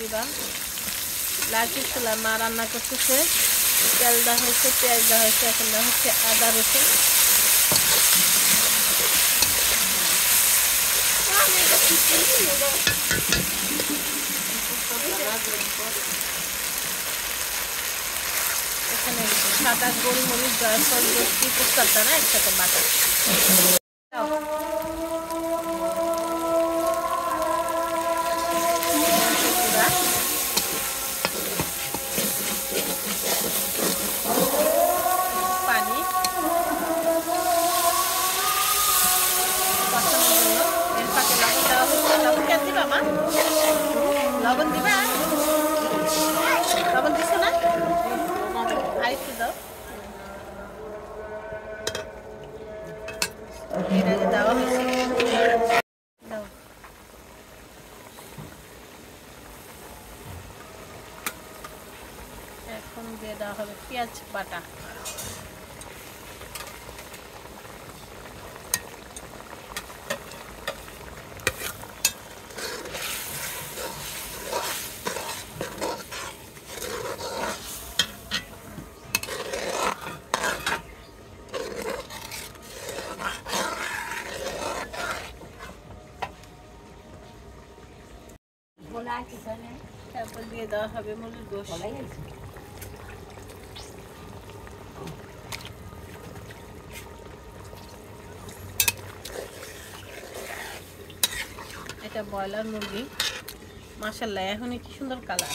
দিবা। লাঠির চুলা মা রান্না করতেছে, তেল দেওয়া হয়েছে, পেঁয়াজ দেওয়া হয়েছে, এখন দেওয়া হচ্ছে আদা রসুন। এখানে সাদা গোলমরিচ, জয়ফল, দশটি, পোস্তার দানা একসাথে বাটা। পানি কষানোর জন্য এর ফাঁকে লবণ দেওয়া হচ্ছে। লবণ কেন দিবা মা? লবণ দিবা? লবণ দিছো না? আরেকটু দাও। এর আগে দেওয়া হয়েছে। দাও। এখন দিয়ে দেওয়া হবে পেঁয়াজ বাটা। তারপর দিয়ে দেওয়া হবে মুরগির গোশত। এটা ব্রয়লার মুরগি, মাশাআল্লাহ এখনই কি সুন্দর কালার।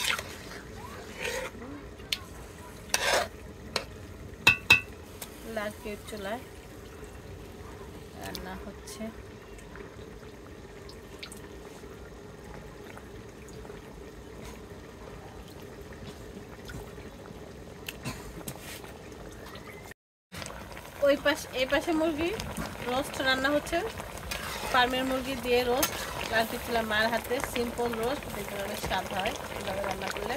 লার্কের চুলায় রান্না হচ্ছে। এই পাশে মুরগি রোস্ট রান্না হচ্ছে, ফার্মের মুরগি দিয়ে রোস্ট। লার্কের চুলা মার হাতে সিম্পল রোস্ট, দেখতে অনেক স্বাদ হয় এভাবে রান্না করলে।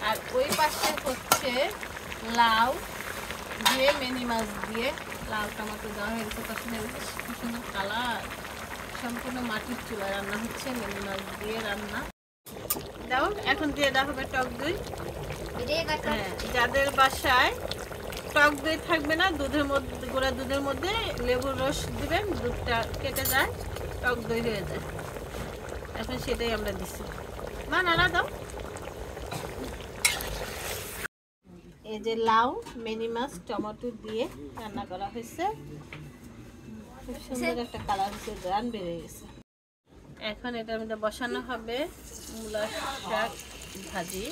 আর ওই পাশে হচ্ছে লাউ দিয়ে মিনি মাছ দিয়ে লাউ টমেটো দেওয়া হয়ে গেছে, কষানো হয়ে গেছে, কি সুন্দর কালার। সম্পূর্ণ মাটির চুলায় রান্না হচ্ছে, মিনি মাছ দিয়ে রান্না। দাও, এখন দিয়ে দেওয়া হবে টক দই। হ্যাঁ, যাদের বাসায় টক দই থাকবে না, দুধের মধ্যে, গুঁড়া দুধের মধ্যে লেবুর রস দিবেন, দুধটা কেটে যায়, টক দই হয়ে যায়। এখন সেটাই আমরা দিচ্ছি। মা নাড়া দাও। এই যে লাউ, মিনি মাছ, টমেটো দিয়ে রান্না করা হয়েছে, খুব সুন্দর একটা কালার হয়েছে, গ্রান বেড়ে গেছে। এখন এটার মধ্যে বসানো হবে মূলা শাক ভাজি,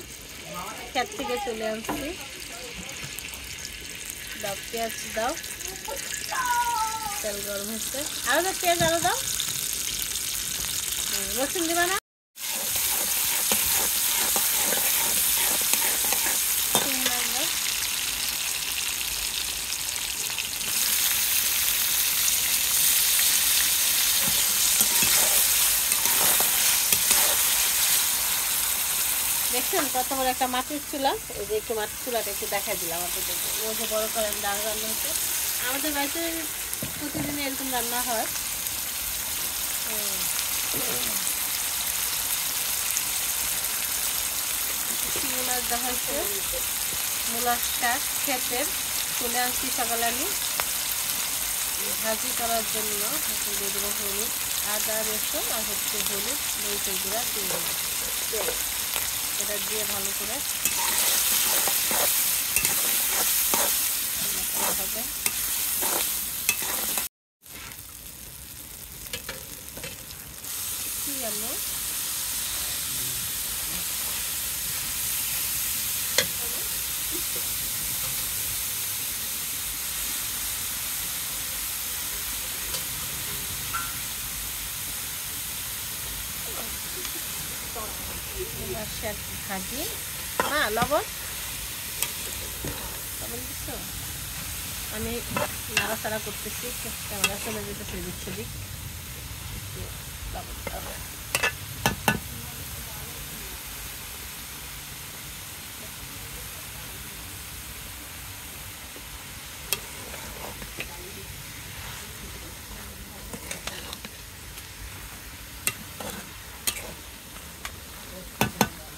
ক্ষেত থেকে চলে আনছি। দাও, পেঁয়াজ দাও, তেল গরম হচ্ছে, আরো দাও পেঁয়াজ, আরো দাও। রসুন দিবা না? দেখছেন কত বড় একটা মাটির চুলা। এই যে একটু মাটির চুলাটা একটু দেখা দিলাম আপনাদের, ওই যে বড় করেন ডাল রান্না হচ্ছে। আমাদের বাড়িতে প্রতিদিন এরকম রান্না হয়। চিংড়ি মাছ দেখা হচ্ছে, মূলা শাক ক্ষেতের তুলে আনছি সকালে আমি ভাজি করার জন্য। এখন দিয়ে দেবো হলুদ, আদা রসুন আর হচ্ছে হলুদ, মরিচের গুঁড়া দিয়ে এটা দিয়ে ভালো করে হবে। কি আলো ভাজি। হ্যাঁ, লবণ লবণ দিচ্ছ? আমি নাড়াচাড়া করতেছি, ক্যামেরা চলে যেতেছে এদিক সেদিক। লবণ দেবো।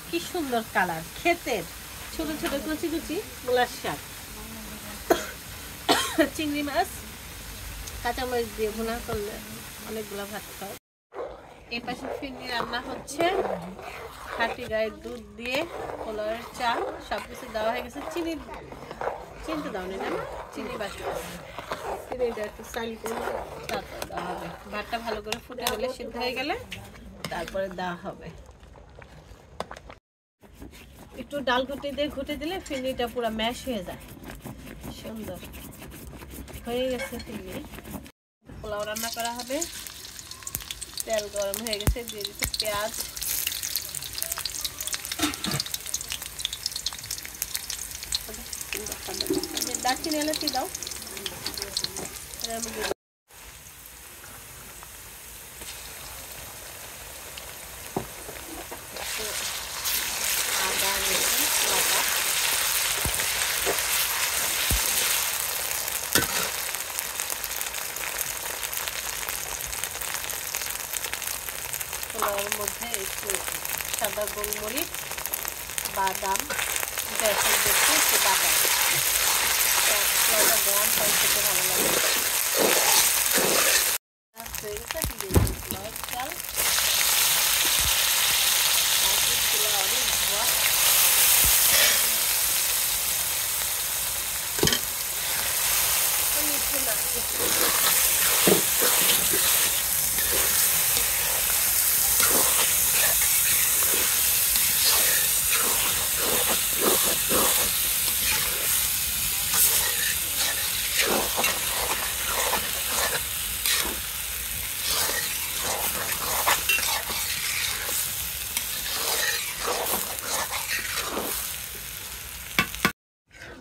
কি সুন্দর কালার, ক্ষেতের ছোট ছোট কুচি কুচি মূলার শাক, চিংড়ি মাছ কাঁচামরিচ দিয়ে ভুনা করলে অনেকগুলো ভাত খাওয়া। এই পাশে ফিরনি রান্না হচ্ছে, খাঁটি গায়ের দুধ দিয়ে পোলাওয়ের চা সব কিছু দেওয়া হয়ে গেছে। চিনি তো দাওনি না, চিনি বাকি আছে, চিনিটা একটু চাইল করে তারপরে দেওয়া হবে। ভাতটা ভালো করে ফুটে গেলে, সিদ্ধ হয়ে গেলে তারপরে দেওয়া হবে। একটু ডাল ঘুটে দিয়ে ঘুটে দিলে ফিরনিটা পুরো ম্যাশ হয়ে যায়, সুন্দর হয়ে গেছে ফিরনি। পোলাও রান্না করা হবে, তেল গরম হয়ে গেছে, দিয়ে দিচ্ছে পেঁয়াজ, দারচিনি এলাচি দাও, আদা রসুন বাটা, পোলাওয়ের মধ্যে একটু সাদা গোলমরিচ, বাদাম, জয়ফল দেখতে একটু বাটা, পোলাওটা গরম হয় খেতে ভালো লাগে। হয়ে গেছে, পোলাওয়ের চাল অনেক ধোয়া,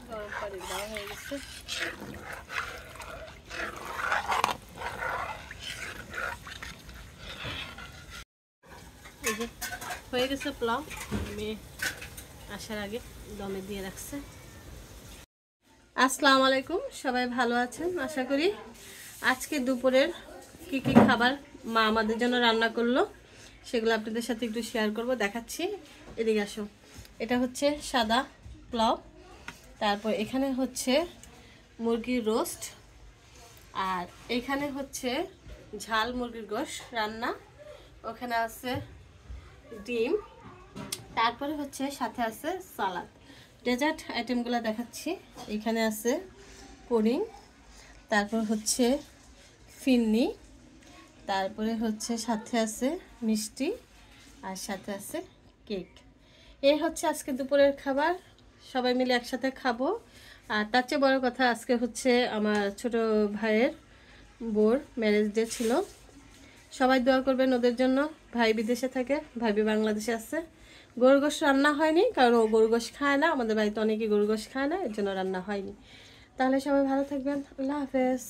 গরম পানি দেওয়া হয়ে গেছে। এই যে হয়ে গেছে পোলাও, মেয়ে আসার আগে দমে দিয়ে রাখছে। আসসালামু আলাইকুম, সবাই ভালো আছেন আশা করি। আজকে দুপুরের কি কি খাবার মা আমাদের জন্য রান্না করলো সেগুলো আপনাদের সাথে একটু শেয়ার করব, দেখাচ্ছি। এদিকে আসো। এটা হচ্ছে সাদা পোলাও, তারপর এখানে হচ্ছে মুরগির রোস্ট, আর এখানে হচ্ছে ঝাল মুরগির গোশ রান্না, ওখানে আছে ডিম, তারপরে হচ্ছে সাথে আছে সালাদ। ডেজার্ট আইটেমগুলো দেখাচ্ছি। এখানে আছে পুডিং, তারপর হচ্ছে ফিরনি, তারপরে হচ্ছে সাথে আছে মিষ্টি, আর সাথে আছে কেক। এই হচ্ছে আজকে দুপুরের খাবার, সবাই মিলে একসাথে খাবো। আর তার চেয়ে বড় কথা, আজকে হচ্ছে আমার ছোট ভাইয়ের বোর ম্যারেজ ডে ছিল। সবাই দোয়া করবেন ওদের জন্য। ভাই বিদেশে থাকে, ভাবি বাংলাদেশে আছে। গরু গোশ রান্না হয়নি, কারণ ও গরু গোশ খায় না, আমাদের বাড়িতে অনেকেই গরু গোশ খায় না, এর জন্য রান্না হয়নি। তাহলে সবাই ভালো থাকবেন, আল্লাহ হাফেজ।